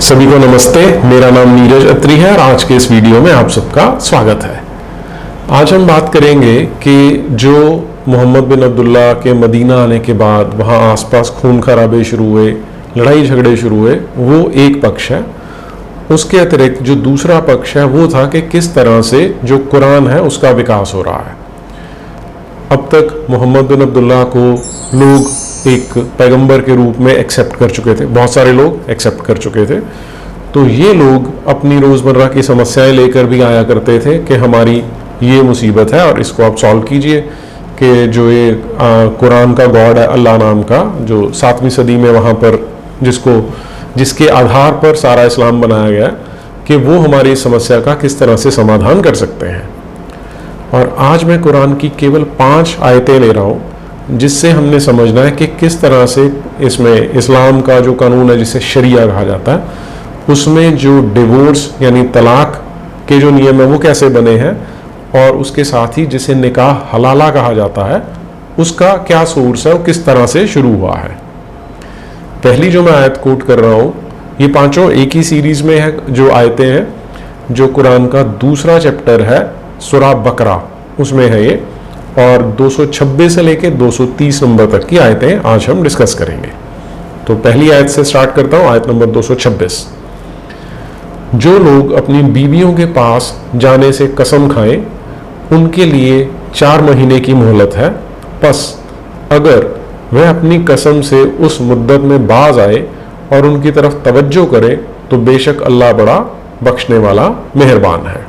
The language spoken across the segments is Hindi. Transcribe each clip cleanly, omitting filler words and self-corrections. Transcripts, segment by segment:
सभी को नमस्ते। मेरा नाम नीरज अत्री है और आज के इस वीडियो में आप सबका स्वागत है। आज हम बात करेंगे कि जो मोहम्मद बिन अब्दुल्ला के मदीना आने के बाद वहाँ आसपास खून खराबे शुरू हुए, लड़ाई झगड़े शुरू हुए, वो एक पक्ष है। उसके अतिरिक्त जो दूसरा पक्ष है वो था कि किस तरह से जो कुरान है उसका विकास हो रहा है। अब तक मोहम्मद बिन अब्दुल्ला को लोग एक पैगंबर के रूप में एक्सेप्ट कर चुके थे, बहुत सारे लोग एक्सेप्ट कर चुके थे। तो ये लोग अपनी रोज़मर्रा की समस्याएं लेकर भी आया करते थे कि हमारी ये मुसीबत है और इसको आप सॉल्व कीजिए। कि जो ये कुरान का गॉड है अल्लाह नाम का, जो 7वीं सदी में वहाँ पर जिसके आधार पर सारा इस्लाम बनाया गया, कि वो हमारी समस्या का किस तरह से समाधान कर सकते हैं। और आज मैं कुरान की केवल 5 आयतें ले रहा हूँ जिससे हमने समझना है कि किस तरह से इसमें इस्लाम का जो कानून है जिसे शरिया कहा जाता है, उसमें जो डिवोर्स यानी तलाक के जो नियम है वो कैसे बने हैं, और उसके साथ ही जिसे निकाह हलाला कहा जाता है उसका क्या सोर्स है, वो किस तरह से शुरू हुआ है। पहली जो मैं आयत कोट कर रहा हूँ, ये पांचों एक ही सीरीज में है जो आयतें हैं, जो कुरान का दूसरा चैप्टर है सूरा बकरा, उसमें है ये। और 226 से लेके 230 नंबर तक की आयतें आज हम डिस्कस करेंगे। तो पहली आयत से स्टार्ट करता हूं, आयत नंबर 226। जो लोग अपनी बीवियों के पास जाने से कसम खाएं, उनके लिए 4 महीने की मोहलत है। बस अगर वह अपनी कसम से उस मुद्दत में बाज आए और उनकी तरफ तवज्जो करे तो बेशक अल्लाह बड़ा बख्शने वाला मेहरबान है।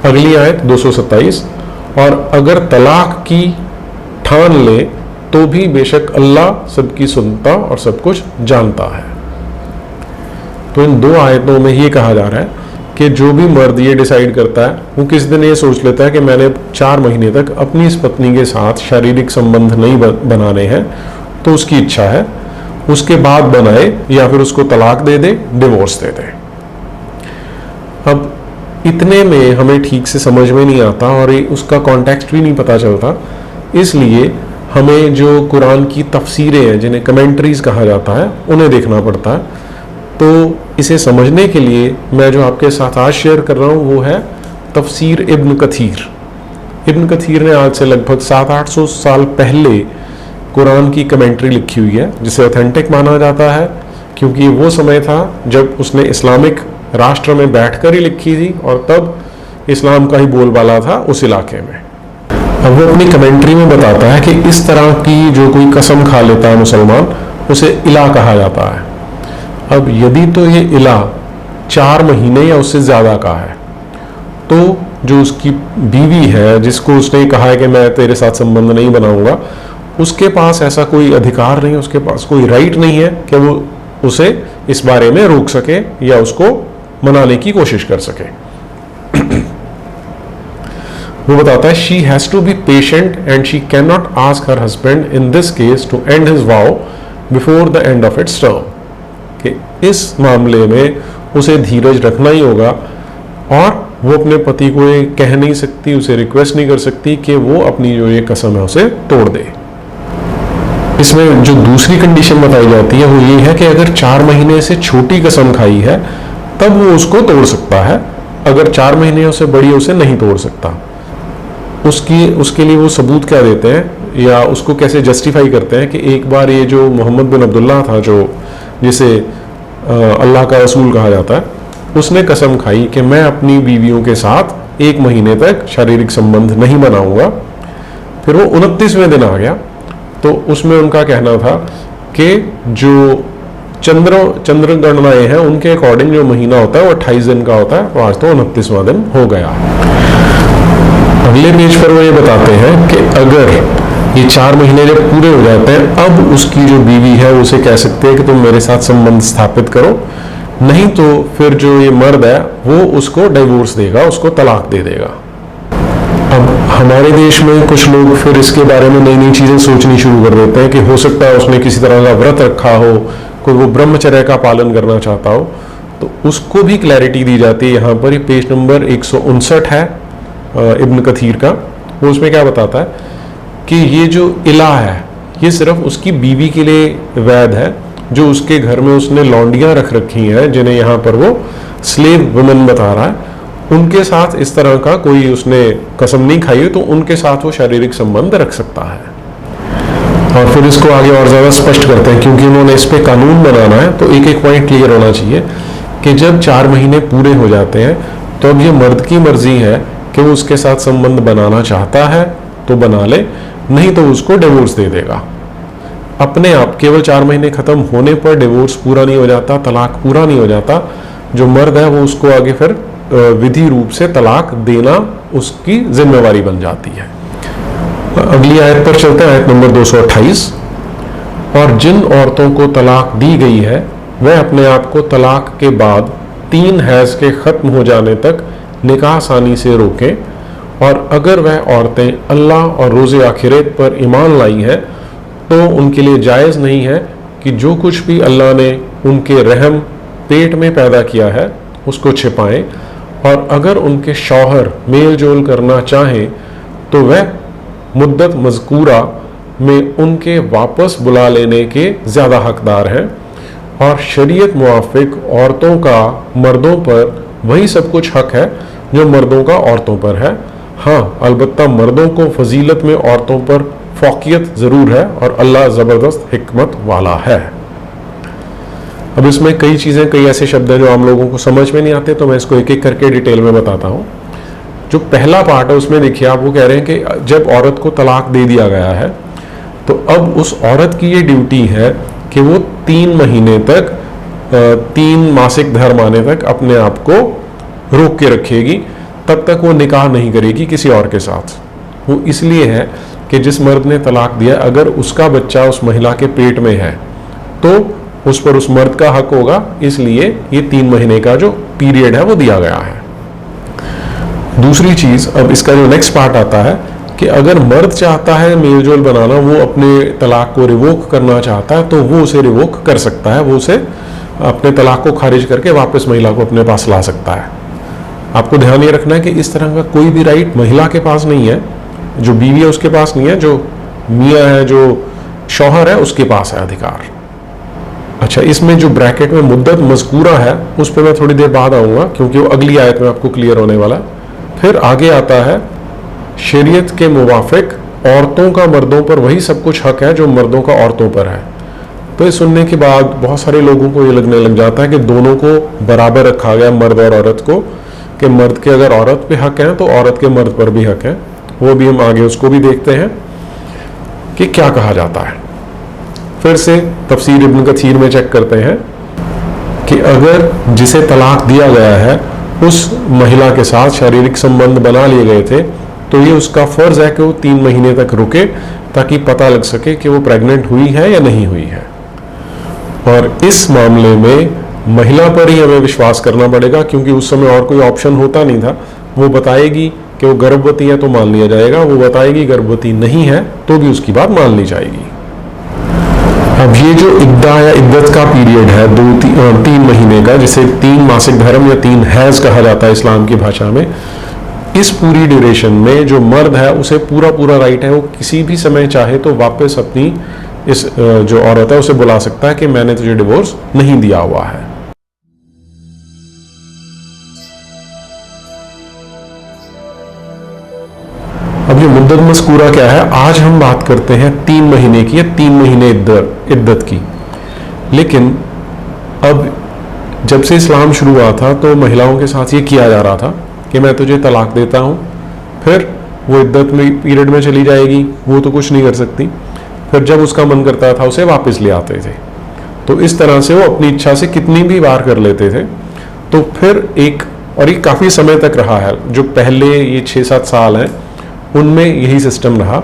अगली आयत 227, और अगर तलाक की ठान ले तो भी बेशक अल्लाह सबकी सुनता और सब कुछ जानता है। तो इन 2 आयतों में ये कहा जा रहा है कि जो भी मर्द ये डिसाइड करता है, वो किस दिन ये सोच लेता है कि मैंने 4 महीने तक अपनी इस पत्नी के साथ शारीरिक संबंध नहीं बनाने हैं, तो उसकी इच्छा है, उसके बाद बनाए या फिर उसको तलाक दे दे, डिवोर्स दे दे। अब इतने में हमें ठीक से समझ में नहीं आता और उसका कॉन्टेक्स्ट भी नहीं पता चलता, इसलिए हमें जो कुरान की तफसीरें हैं जिन्हें कमेंट्रीज कहा जाता है उन्हें देखना पड़ता है। तो इसे समझने के लिए मैं जो आपके साथ आज शेयर कर रहा हूँ वो है तफसीर इब्न कथीर। इब्न कथीर ने आज से लगभग 700-800 साल पहले कुरान की कमेंट्री लिखी हुई है, जिसे ऑथेंटिक माना जाता है क्योंकि वो समय था जब उसने इस्लामिक राष्ट्र में बैठकर ही लिखी थी और तब इस्लाम का ही बोलबाला था उस इलाके में। अब वो अपनी कमेंट्री में बताता है कि इस तरह की जो कोई कसम खा लेता है मुसलमान, उसे इला कहा जाता है। अब यदि तो ये इला 4 महीने या उससे ज़्यादा का है, तो जो उसकी बीवी है जिसको उसने कहा है कि मैं तेरे साथ संबंध नहीं बनाऊंगा, उसके पास ऐसा कोई अधिकार नहीं है, उसके पास कोई राइट नहीं है कि वो उसे इस बारे में रोक सके या उसको मनाने की कोशिश कर सके। वो बताता है she has to be patient and she can not ask her husband in this case to end his vow before the end of its term. कि इस मामले में उसे धीरज रखना ही होगा और वो अपने पति को ये कह नहीं सकती, उसे रिक्वेस्ट नहीं कर सकती कि वो अपनी जो ये कसम है उसे तोड़ दे। इसमें जो दूसरी कंडीशन बताई जाती है वो ये है कि अगर 4 महीने से छोटी कसम खाई है तब वो उसको तोड़ सकता है, अगर 4 महीने से बड़ी उसे नहीं तोड़ सकता। उसके लिए वो सबूत क्या देते हैं या उसको कैसे जस्टिफाई करते हैं कि एक बार ये जो मोहम्मद बिन अब्दुल्ला था, जो जिसे अल्लाह का रसूल कहा जाता है, उसने कसम खाई कि मैं अपनी बीवियों के साथ 1 महीने तक शारीरिक संबंध नहीं बनाऊंगा। फिर वो 29वें दिन आ गया, तो उसमें उनका कहना था कि जो चंद्र गणनाएं हैं उनके अकॉर्डिंग जो महीना होता है वो 28 दिन का होता है, तो आज तो 29वां दिन हो गया। अगले पेज पर वो ये बताते हैं कि अगर ये 4 महीने जब पूरे हो जाते हैं, अब उसकी जो बीवी है उसे कह सकते हैं कि तुम मेरे साथ संबंध स्थापित करो, नहीं तो फिर जो ये मर्द है वो उसको डिवोर्स देगा, उसको तलाक दे देगा। अब हमारे देश में कुछ लोग फिर इसके बारे में नई नई चीजें सोचनी शुरू कर देते हैं कि हो सकता है उसने किसी तरह का व्रत रखा हो, कोई वो ब्रह्मचर्य का पालन करना चाहता हो, तो उसको भी क्लैरिटी दी जाती है। यहाँ पर पेज नंबर 159 है इब्न कथीर का। वो उसमें क्या बताता है कि ये जो इला है ये सिर्फ उसकी बीवी के लिए वैध है, जो उसके घर में उसने लौंडियां रख रखी हैं, जिन्हें यहाँ पर वो स्लेव वुमेन बता रहा है, उनके साथ इस तरह का कोई उसने कसम नहीं खाई है तो उनके साथ वो शारीरिक संबंध रख सकता है। और फिर इसको आगे और ज़्यादा स्पष्ट करते हैं, क्योंकि उन्होंने इस पे कानून बनाना है तो एक एक पॉइंट क्लियर होना चाहिए कि जब 4 महीने पूरे हो जाते हैं तो अब ये मर्द की मर्जी है कि वो उसके साथ संबंध बनाना चाहता है तो बना ले, नहीं तो उसको डिवोर्स दे देगा अपने आप। केवल 4 महीने खत्म होने पर डिवोर्स पूरा नहीं हो जाता, तलाक पूरा नहीं हो जाता। जो मर्द है वो उसको आगे फिर विधि रूप से तलाक देना उसकी जिम्मेवारी बन जाती है। अगली आयत पर चलते हैं, आयत नंबर 228। और जिन औरतों को तलाक दी गई है वह अपने आप को तलाक के बाद 3 हैज के खत्म हो जाने तक निकाह सानी से रोकें, और अगर वह औरतें अल्लाह और रोज़े आखिरत पर ईमान लाई हैं तो उनके लिए जायज़ नहीं है कि जो कुछ भी अल्लाह ने उनके रहम पेट में पैदा किया है उसको छिपाएं, और अगर उनके शौहर मेल जोल करना चाहें तो वह मुद्दत मज़कूरा में उनके वापस बुला लेने के ज़्यादा हकदार हैं। और शरीयत मुआफ़िक औरतों का मर्दों पर वही सब कुछ हक है जो मर्दों का औरतों पर है। हाँ, अलबत्ता मर्दों को फजीलत में औरतों पर फौकियत ज़रूर है और अल्लाह ज़बरदस्त हिकमत वाला है। अब इसमें कई चीज़ें, कई ऐसे शब्द हैं जो आम लोगों को समझ में नहीं आते, तो मैं इसको एक एक करके डिटेल में बताता हूँ। जो पहला पार्ट है उसमें देखिए आप, वो कह रहे हैं कि जब औरत को तलाक दे दिया गया है तो अब उस औरत की ये ड्यूटी है कि वो 3 महीने तक 3 मासिक धर्म आने तक अपने आप को रोक के रखेगी, तब तक वो निकाह नहीं करेगी किसी और के साथ। वो इसलिए है कि जिस मर्द ने तलाक दिया, अगर उसका बच्चा उस महिला के पेट में है तो उस पर उस मर्द का हक होगा, इसलिए ये 3 महीने का जो पीरियड है वो दिया गया है। दूसरी चीज, अब इसका जो नेक्स्ट पार्ट आता है कि अगर मर्द चाहता है मेलजोल बनाना, वो अपने तलाक को रिवोक करना चाहता है तो वो उसे रिवोक कर सकता है, वो उसे अपने तलाक को खारिज करके वापस महिला को अपने पास ला सकता है। आपको ध्यान ये रखना है कि इस तरह का कोई भी राइट महिला के पास नहीं है, जो बीवी है उसके पास नहीं है, जो मियाँ है, जो शौहर है उसके पास है अधिकार। अच्छा, इसमें जो ब्रैकेट में मुद्दत मज़कूरा है उस पर मैं थोड़ी देर बाद आऊँगा, क्योंकि वो अगली आयत में आपको क्लियर होने वाला है। फिर आगे आता है शरीयत के मुवाफिक औरतों का मर्दों पर वही सब कुछ हक है जो मर्दों का औरतों पर है। तो ये सुनने के बाद बहुत सारे लोगों को ये लगने लग जाता है कि दोनों को बराबर रखा गया, मर्द और औरत को, कि मर्द के अगर औरत पे हक है तो औरत के मर्द पर भी हक है। वो भी हम आगे उसको भी देखते हैं कि क्या कहा जाता है। फिर से तफसीर इब्न कसीर में चेक करते हैं कि अगर जिसे तलाक दिया गया है उस महिला के साथ शारीरिक संबंध बना लिए गए थे तो ये उसका फर्ज है कि वो 3 महीने तक रुके, ताकि पता लग सके कि वो प्रेग्नेंट हुई है या नहीं हुई है। और इस मामले में महिला पर ही हमें विश्वास करना पड़ेगा, क्योंकि उस समय और कोई ऑप्शन होता नहीं था। वो बताएगी कि वो गर्भवती है तो मान लिया जाएगा, वो बताएगी गर्भवती नहीं है तो भी उसकी बात मान ली जाएगी। अब ये जो इद्दा या इद्दत का पीरियड है 2-3 महीने का, जिसे 3 मासिक धर्म या 3 हैज कहा जाता है इस्लाम की भाषा में, इस पूरी ड्यूरेशन में जो मर्द है उसे पूरा राइट है, वो किसी भी समय चाहे तो वापस अपनी इस जो औरत है उसे बुला सकता है कि मैंने तुझे डिवोर्स नहीं दिया हुआ है। अब ये मुद्दत मज़कूरा क्या है, आज हम बात करते हैं 3 महीने की या 3 महीने इद्दत की। लेकिन अब जब से इस्लाम शुरू हुआ था तो महिलाओं के साथ ये किया जा रहा था कि मैं तुझे तलाक देता हूँ, फिर वो इद्दत में पीरियड में चली जाएगी, वो तो कुछ नहीं कर सकती, फिर जब उसका मन करता था उसे वापस ले आते थे। तो इस तरह से वो अपनी इच्छा से कितनी भी बार कर लेते थे। तो फिर और ये काफ़ी समय तक रहा है, जो पहले ये 6-7 साल हैं उनमें यही सिस्टम रहा।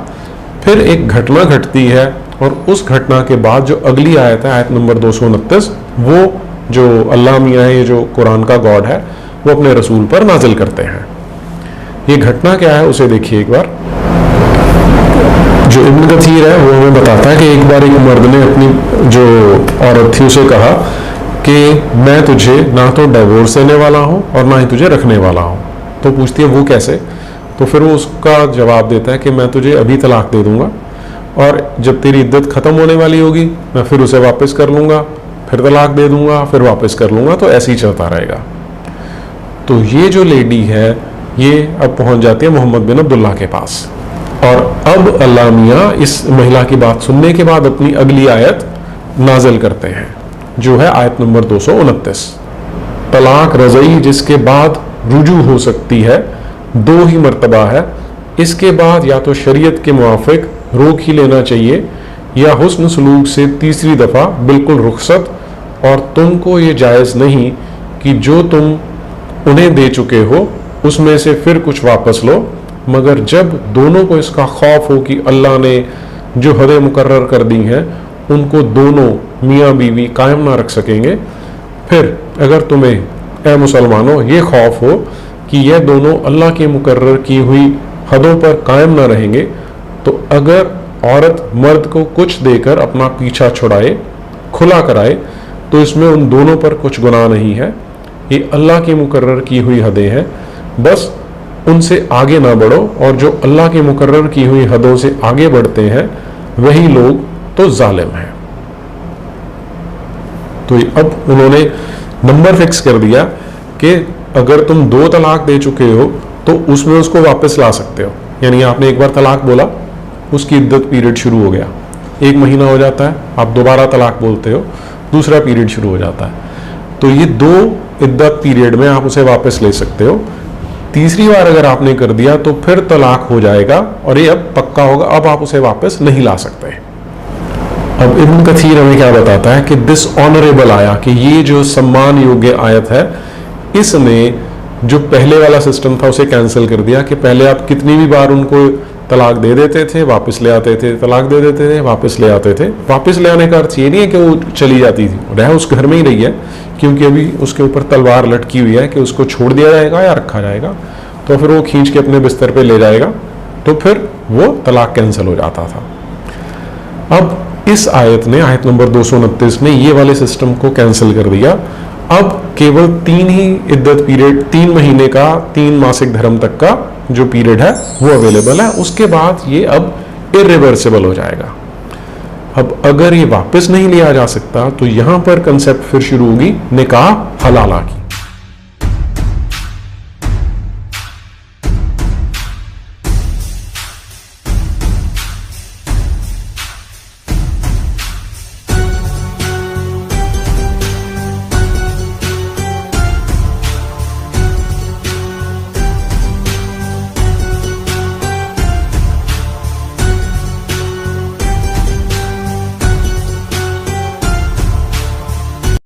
फिर एक घटना घटती है और उस घटना के बाद जो अगली आयत है, आयत नंबर 229, वो जो अल्लाह मियाँ है, ये जो कुरान का गॉड है, वो अपने रसूल पर नाजिल करते हैं। ये घटना क्या है उसे देखिए एक बार। जो इब्न कसीर है वो हमें बताता है कि एक बार एक मर्द ने अपनी जो औरत थी उसे कहा कि मैं तुझे ना तो डिवोर्स देने वाला हूँ और ना ही तुझे रखने वाला हूँ। तो पूछती है वो कैसे? तो फिर वो उसका जवाब देता है कि मैं तुझे अभी तलाक दे दूंगा और जब तेरी इद्दत ख़त्म होने वाली होगी मैं फिर उसे वापस कर लूँगा, फिर तलाक दे दूँगा, फिर वापस कर लूँगा, तो ऐसे ही चलता रहेगा। तो ये जो लेडी है ये अब पहुँच जाती है मोहम्मद बिन अब्दुल्ला के पास, और अब अल्लाह मियाँ इस महिला की बात सुनने के बाद अपनी अगली आयत नाजिल करते हैं, जो है आयत नंबर 229। तलाक रज़ई जिसके बाद रुजू हो सकती है 2 ही मर्तबा है, इसके बाद या तो शरीयत के मुआफिक रोक ही लेना चाहिए या हुस्न सलूक से तीसरी दफ़ा बिल्कुल रुखसत, और तुमको ये जायज़ नहीं कि जो तुम उन्हें दे चुके हो उसमें से फिर कुछ वापस लो, मगर जब दोनों को इसका खौफ हो कि अल्लाह ने जो हदें मुकर्रर कर दी हैं उनको दोनों मियाँ बीवी कायम ना रख सकेंगे, फिर अगर तुम्हें ए मुसलमानों ये खौफ हो कि यह दोनों अल्लाह की मुकर्रर की हुई हदों पर कायम ना रहेंगे, तो अगर औरत मर्द को कुछ देकर अपना पीछा छुड़ाए, खुला कराए, तो इसमें उन दोनों पर कुछ गुनाह नहीं है। ये अल्लाह की मुकर्रर की हुई हदें हैं, बस उनसे आगे ना बढ़ो, और जो अल्लाह की मुकर्रर की हुई हदों से आगे बढ़ते हैं वही लोग तो जालिम हैं। तो अब उन्होंने नंबर फिक्स कर दिया कि अगर तुम 2 तलाक दे चुके हो तो उसमें उसको वापस ला सकते हो। यानी आपने एक बार तलाक बोला, उसकी इद्दत पीरियड शुरू हो गया, 1 महीना हो जाता है, आप दोबारा तलाक बोलते हो, दूसरा पीरियड शुरू हो जाता है, तो ये 2 इद्दत पीरियड में आप उसे वापस ले सकते हो। तीसरी बार अगर आपने कर दिया तो फिर तलाक हो जाएगा और ये अब पक्का होगा, अब आप उसे वापस नहीं ला सकते। अब इब्न कथीर हमें क्या बताता है कि डिसऑनरेबल आया, कि ये जो सम्मान योग्य आयत है इसने जो पहले वाला सिस्टम था उसे कैंसिल कर दिया, कि पहले आप कितनी भी बार उनको तलाक दे देते थे, वापस ले आते थे, तलाक दे देते थे, वापस ले आते थे। वापस ले आने का अर्थ ये नहीं है कि वो चली जाती थी, रह उस घर में ही रही है, क्योंकि अभी उसके ऊपर तलवार लटकी हुई है कि उसको छोड़ दिया जाएगा या रखा जाएगा, तो फिर वो खींच के अपने बिस्तर पे ले जाएगा, तो फिर वो तलाक कैंसिल हो जाता था। अब इस आयत ने, आयत नंबर 229 ने ये वाले सिस्टम को कैंसिल कर दिया। अब केवल 3 ही इद्दत पीरियड, 3 महीने का, 3 मासिक धर्म तक का जो पीरियड है वो अवेलेबल है, उसके बाद ये अब इरिवर्सिबल हो जाएगा। अब अगर ये वापस नहीं लिया जा सकता तो यहां पर कंसेप्ट फिर शुरू होगी निकाह हलाला की।